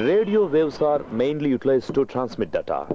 Radio waves are mainly utilized to transmit data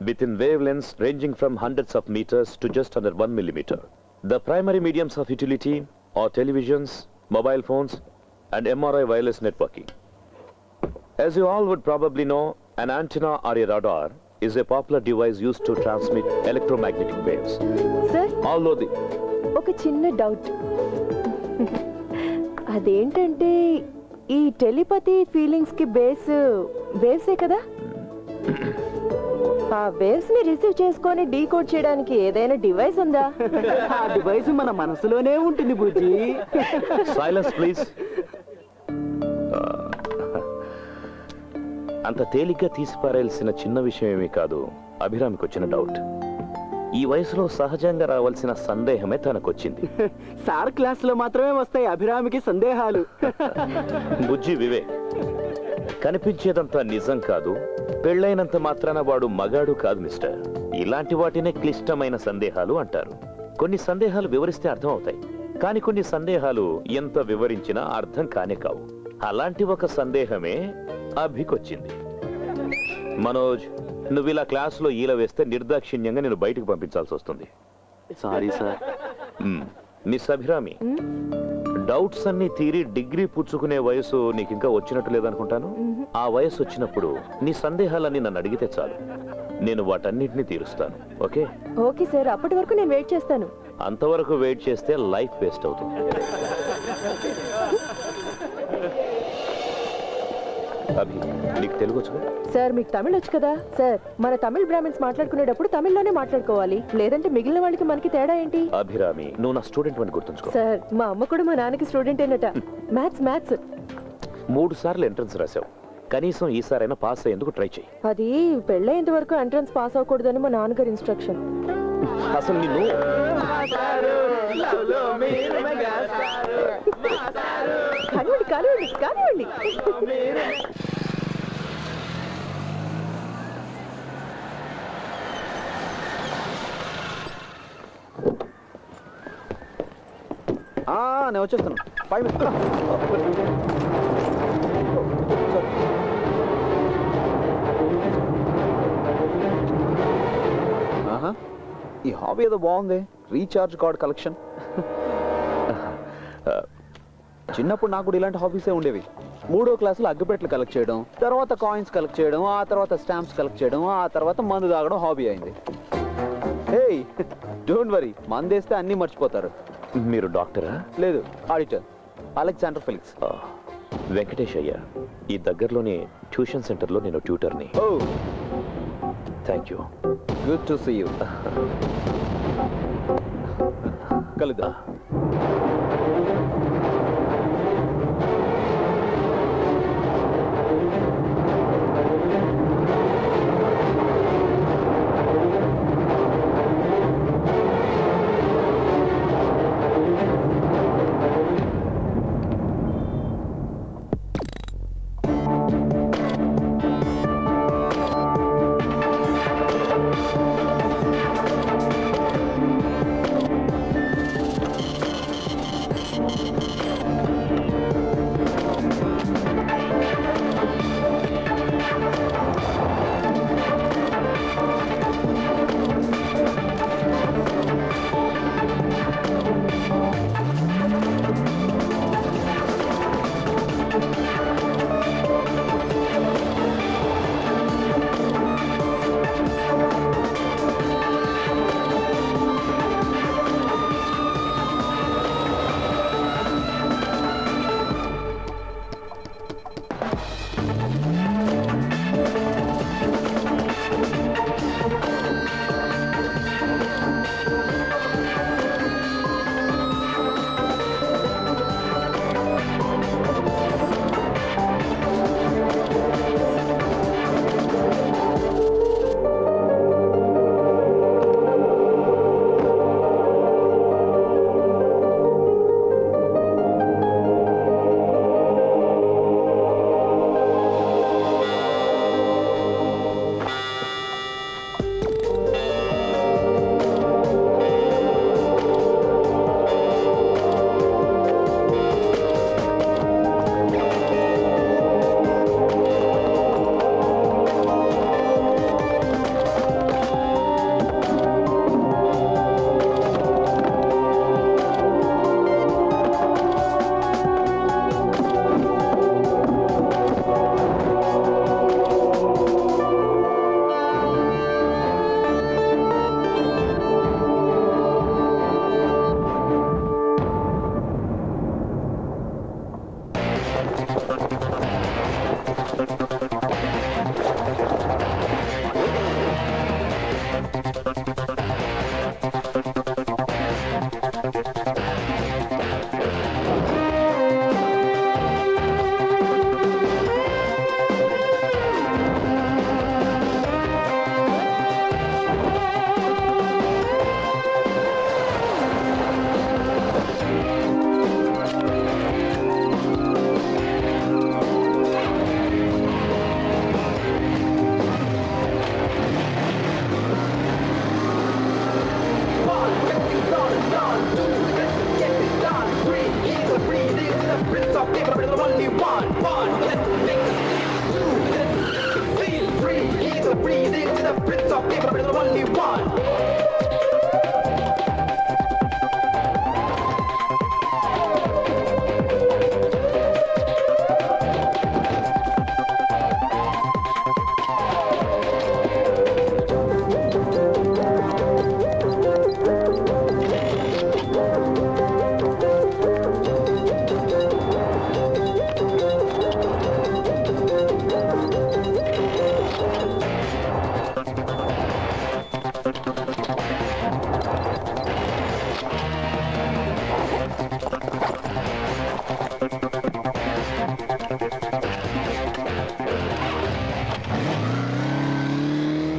within wavelengths ranging from hundreds of meters to just under 1 millimeter. The primary mediums of utility are televisions, mobile phones, and MRI wireless networking. As you all would probably know, an antenna or a radar is a popular device used to transmit electromagnetic waves. Sir, Although the ఒక చిన్న doubt. అదేంటంటే ఈ telepathy feelings కి base వేవ్సే కదా? ఆ waves ని receive చేసుకొని decode చేయడానికి ఏదైనా డివైస్ ఉందా? ఆ డివైస్ మన మనసులోనే ఉంటుంది బుజ్జి. Silence please. అంత తేలిగ్గా తీసిపారేయాల్సిన చిన్న విషయం ఏమీ కాదు అభిరామికి వచ్చిన డౌట్. ఈ వయసులో సహజంగా రావాల్సిన సందేహమే తనకొచ్చింది. సార్ క్లాస్ లో మాత్రమే వస్తాయి అభిరామికి సందేహాలు. బుజ్జి వివేక్, కనిపించేదంతా నిజం కాదు, పెళ్ళైనంత మాత్రాన వాడు మగాడు కాదు మిస్టర్. ఇలాంటి వాటినే క్లిష్టమైన సందేహాలు అంటారు. కొన్ని సందేహాలు వివరిస్తే అర్థం అవుతాయి, కానీ కొన్ని సందేహాలు ఎంత వివరించినా అర్థం కానే కావు. అలాంటి ఒక సందేహమే అభికొచ్చింది. మనోజ్, నువ్వు ఇలా క్లాసులో ఈల వేస్తే నిర్దాక్షిణ్యంగా నేను బయటకు పంపించాల్సి వస్తుంది. Sorry sir. Miss Abhirami, doubts అన్ని తీరి డిగ్రీ పుచ్చుకునే వయసు నీకు ఇంకా వచ్చినట్టు లేదనుకుంటాను. ఆ వయసు వచ్చినప్పుడు నీ సందేహాలన్నీ నన్ను అడిగితే చాలు, నేను వాటన్నిటిని తీరుస్తాను. ఓకే? ఓకే సార్, అప్పటి వరకు నేను వెయిట్ చేస్తాను. అంతవరకు వెయిట్ చేస్తే లైఫ్ వేస్ట్ అవుతుంది. అభి, నీకు తెలుగు వచ్చు? సార్, మీకు తమిళ్ వచ్చు కదా? సార్, మన తమిళ్ బ్రాహ్మణ్స్ మాట్లాడుకునేటప్పుడు తమిళ్లోనే మాట్లాడుకోవాలి, లేదంటే మిగిలిన వాళ్ళకి మనకి తేడా ఏంటి? అభిరామి, నువ్వు నా స్టూడెంట్ అని గుర్తుంచుకో. సార్, మా అమ్మ కూడా మా నాన్నకి స్టూడెంట్ ఏనట. మ్యాథ్స్ 3 సార్లు ఎంట్రన్స్ రాసావు, కనీసం ఈసారైనా పాస్ అయ్యేందుకు ట్రై చేయి. అది పెళ్ళయ్యేంత వరకు ఎంట్రన్స్ పాస్ అవ్వకూడదని మా నాన్నగారి ఇన్స్ట్రక్షన్. అసలు నిన్ను కానివ్వండి. నేను వచ్చేస్తాను. 5 minutes. ఈ హాబీ ఏదో బాగుంది, రీఛార్జ్ కార్డ్ కలెక్షన్. చిన్నప్పుడు నాకు కూడా ఇలాంటి హాబీసే ఉండేవి. 3వ క్లాసులో అగ్గిపెట్లు కలెక్ట్ చేయడం, తర్వాత కాయిన్స్ కలెక్ట్ చేయడం, ఆ తర్వాత స్టాంప్స్ కలెక్ట్ చేయడం, ఆ తర్వాత మందు తాగడం హాబీ అయింది. హేయ్, డోంట్ వరీ, మందేస్తే అన్నీ మర్చిపోతారు. మీరు డాక్టరా? లేదు, ఆడిటర్ అలెగ్జాండర్ ఫెలిక్స్. వెంకటేష్ అయ్యా, ఈ దగ్గరలోని ట్యూషన్ సెంటర్లో నేను ట్యూటర్ని. Oh, thank you. Good to see you. కలుద్దాం.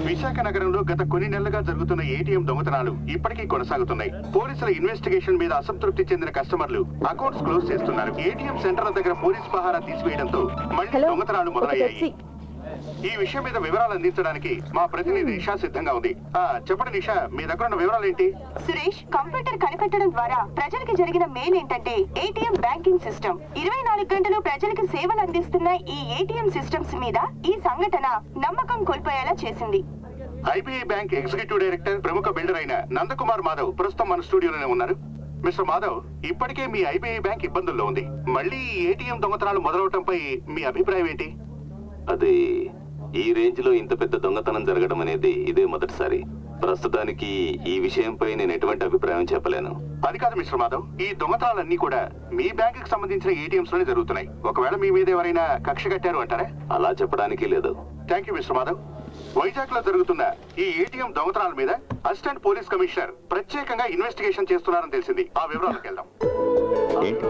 విశాఖ నగరంలో గత కొన్ని నెలలుగా జరుగుతున్న ఏటీఎం దొంగతనాలు ఇప్పటికీ కొనసాగుతున్నాయి. పోలీసుల ఇన్వెస్టిగేషన్ మీద అసంతృప్తి చెందిన కస్టమర్లు అకౌంట్స్ క్లోజ్ చేస్తున్నారు. ఏటీఎం సెంటర్ల దగ్గర పోలీస్ పహారా తీసివేయడంతో మళ్లీ హలో, దొంగతనాలు ఒక మొదలయ్యాయి. పెప్సీ. ఈ విషయం మీద వివరాలు అందించడానికి మా ప్రతినిధి నిషా సిద్ధంగా ఉంది. చెప్పండి నిషా, మీ దగ్గర ఉన్న వివరాలు ఏంటి? సురేష్, కంప్యూటర్ కనిపెట్టడం ద్వారా ప్రజలకు జరిగిన మేలు ఏంటంటే ఏటీఎం బ్యాంకింగ్ సిస్టమ్ 24 గంటలు ప్రజలకు సేవలు అందిస్తున్న ఈ ఏటీఎం సిస్టమ్స్ మీద ఈ సంఘటన నమ్మకం కోల్పోయేలా చేసింది. ఐబీఐ బ్యాంక్ ఎగ్జిక్యూటివ్ డైరెక్టర్, ప్రముఖ బిల్డర్ అయిన నందకుమార్ మాధవ్ ప్రస్తుతం మన స్టూడియోలోనే ఉన్నారు. మిస్టర్ మాధవ్, ఇప్పటికే మీ ఐబీఐ బ్యాంక్ ఇబ్బందుల్లో ఉంది. మళ్ళీ ఏటీఎం దొంగతనాలు మొదలవటంపై మీ అభిప్రాయం ఏంటి? అదే, ఈ రేంజ్ లో ఇంత పెద్ద దొంగతనం జరగడం అనేది ఇదే మొదటిసారి. ప్రస్తుతానికి ఈ విషయంపై నేను ఎటువంటి అభిప్రాయం చెప్పలేను. అది కాదు మిస్టర్ మాధవ్, ఈ దొంగతనాలన్నీ కూడా మీ బ్యాంక్ కి సంబంధించిన ఏటీఎంస్ లోనే జరుగుతున్నాయి. ఒకవేళ మీ మీద ఎవరైనా కక్ష కట్టారు అంటారా? అలా చెప్పడానికి లేదు. Thank you mister Madhav. Vizag లో జరుగుతున్న ఈ ఏటీఎం దొంగతనాల మీద అసిస్టెంట్ పోలీస్ కమిషనర్ ప్రత్యేకంగా ఇన్వెస్టిగేషన్ చేస్తున్నారని తెలిసింది. ఆ వివరాలకు వెళ్దాం. ఏంటి?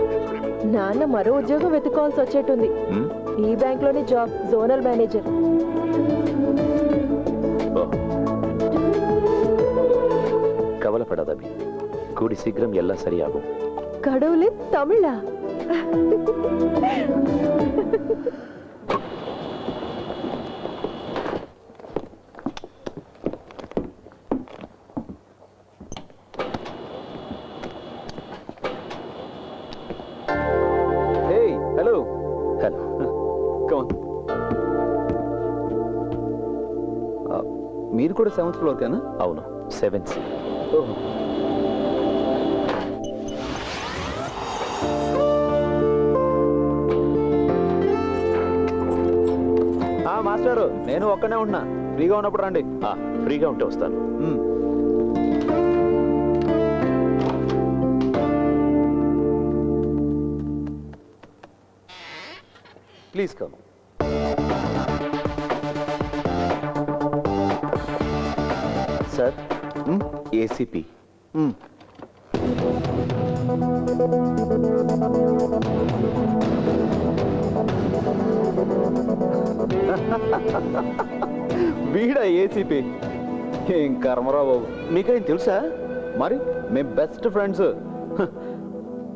నాన్న మరో ఉద్యోగం వెతుక్కోవాల్సి వచ్చేట్టుంది. ఈ బ్యాంక్ లోనే జాబ్, జోనల్ మేనేజర్. கவலைப்படாதபி, கூடி சீக்கிரம் எல்லாம் சரியாகும். கடவுளே, தமிழா? Hey, hello. Hello. Come on. మీరు కూడా 7th ఫ్లోర్ కేనా? అవును, 7C. మాస్టారు, నేను ఒక్కనే ఉన్నా. ఫ్రీగా ఉన్నప్పుడు రండి. ఫ్రీగా ఉంటే వస్తాను. Please come. Sir, ACP. వీడా ఏసీపీ? ఏం కర్మరా బాబు. మీకేం తెలుసా? మరి మేము బెస్ట్ ఫ్రెండ్స్.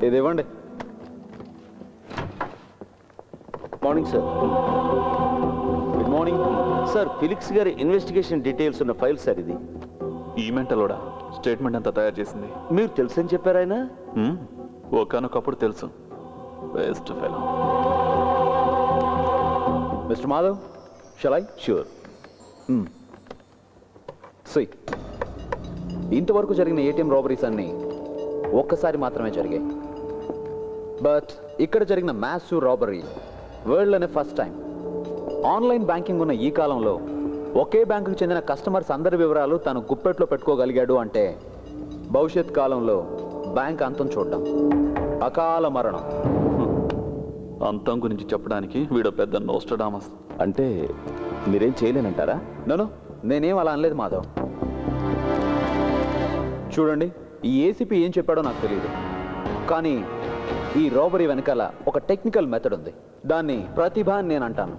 ఇది ఇవ్వండి. Morning sir. Good morning sir, Felix గారి ఇన్వెస్టిగేషన్ డీటెయిల్స్ ఉన్న ఫైల్ సార్ ఇది. ఈ మెంటలోడా స్టేట్మెంట్ అంతా తయారు చేసింది. మీరు తెలుసని చెప్పారు ఆయన? ఒకనొకప్పుడు తెలుసు. Best fellow. Mister Madhav, shall I? Sure. See, ఇంతవరకు జరిగిన ఏటీఎం రాబరీస్ అన్ని ఒక్కసారి మాత్రమే జరిగాయి. బట్ ఇక్కడ జరిగిన మ్యాసివ్ రాబరీ వరల్డ్లోనే ఫస్ట్ టైం. ఆన్లైన్ బ్యాంకింగ్ ఉన్న ఈ కాలంలో ఒకే బ్యాంకుకు చెందిన కస్టమర్స్ అందరి వివరాలు తను గుప్పెట్లో పెట్టుకోగలిగాడు అంటే భవిష్యత్ కాలంలో బ్యాంక్ అంతం చూడడం, అకాల మరణం. అంతం గురించి చెప్పడానికి వీడో పెద్ద నోస్టడామస్. అంటే మీరేం చేయలేనంటారా? నో, నేనేం అలా అనలేదు మాధవ్. చూడండి, ఈ ఏసీపీ ఏం చెప్పాడో నాకు తెలియదు, కానీ ఈ రాబరీ వెనకాల ఒక టెక్నికల్ మెథడ్ ఉంది. దాన్ని ప్రతిభ అని నేను అంటాను.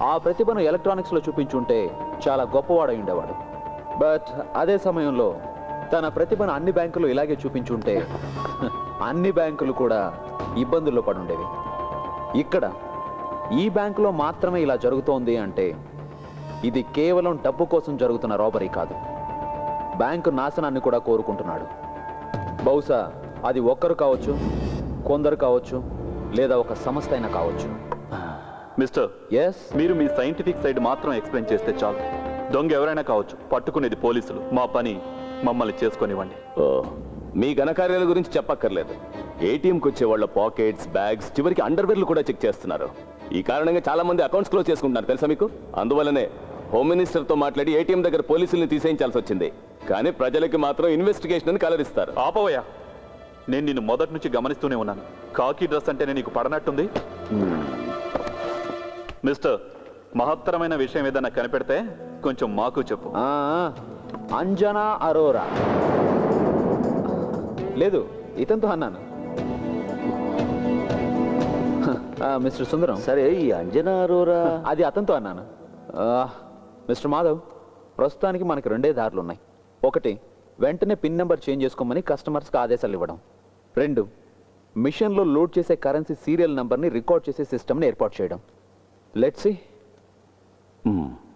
ఆ ప్రతిభను ఎలక్ట్రానిక్స్లో చూపించుంటే చాలా గొప్పవాడై ఉండేవాడు. బట్ అదే సమయంలో తన ప్రతిభను అన్ని బ్యాంకులు ఇలాగే చూపించుంటే అన్ని బ్యాంకులు కూడా ఇబ్బందుల్లో పడుండేవి. ఇక్కడ ఈ బ్యాంకులో మాత్రమే ఇలా జరుగుతోంది అంటే ఇది కేవలం డబ్బు కోసం జరుగుతున్న రాబరీ కాదు, బ్యాంకు నాశనాన్ని కూడా కోరుకుంటున్నాడు. బహుశా అది ఒక్కరు కావచ్చు, కొందరు కావచ్చు, లేదా ఒక సంస్థ అయినా కావచ్చు. మిస్టర్, ఎస్, మీరు మీ సైంటిఫిక్ సైడ్ మాత్రం ఎక్స్ప్లెయిన్ చేస్తే చాలు. దొంగ ఎవరైనా కావచ్చు, పట్టుకునేది పోలీసులు. మా పని మమ్మల్ని చేసుకొనివ్వండి. ఓ, మీ ఘనకార్యాల గురించి చెప్పక్కర్లేదు. ఏటీఎంకి వచ్చే వాళ్ళ పాకెట్స్, బ్యాగ్స్, చివరికి అండర్వేర్లు కూడా చెక్ చేస్తున్నారు. ఈ కారణంగా చాలా మంది అకౌంట్స్ క్లోజ్ చేసుకుంటున్నారు తెలుసా మీకు? అందువల్లనే హోమ్ మినిస్టర్తో మాట్లాడి ఏటీఎం దగ్గర పోలీసుల్ని తీసేయించాల్సి వచ్చింది. కానీ ప్రజలకి మాత్రం ఇన్వెస్టిగేషన్ అని కలరిస్తారు. ఆపవయ్యా, నేను నిన్ను మొదటి నుంచి గమనిస్తూనే ఉన్నాను. కాకి డ్రెస్ అంటేనే నీకు పడనట్టుంది. మిస్టర్, మహత్తరమైన విషయం ఏదైనా కనిపెడితే కొంచెం మాకు చెప్పు. అంజనా అరోరా. లేదు, ఇతనితో అన్నాను. మిస్టర్ సుందరం. సరే, ఈ అంజనా అరోరా అది అతనితో అన్నాను. మిస్టర్ మాధవ్, ప్రస్తుతానికి మనకి రెండే దారులు ఉన్నాయి. ఒకటి, వెంటనే పిన్ నెంబర్ చేంజ్ చేసుకోమని కస్టమర్స్కి ఆదేశాలు ఇవ్వడం. రెండు, మిషన్లో లోడ్ చేసే కరెన్సీ సీరియల్ నెంబర్ని రికార్డ్ చేసే సిస్టమ్ని ఏర్పాటు చేయడం. Let's see.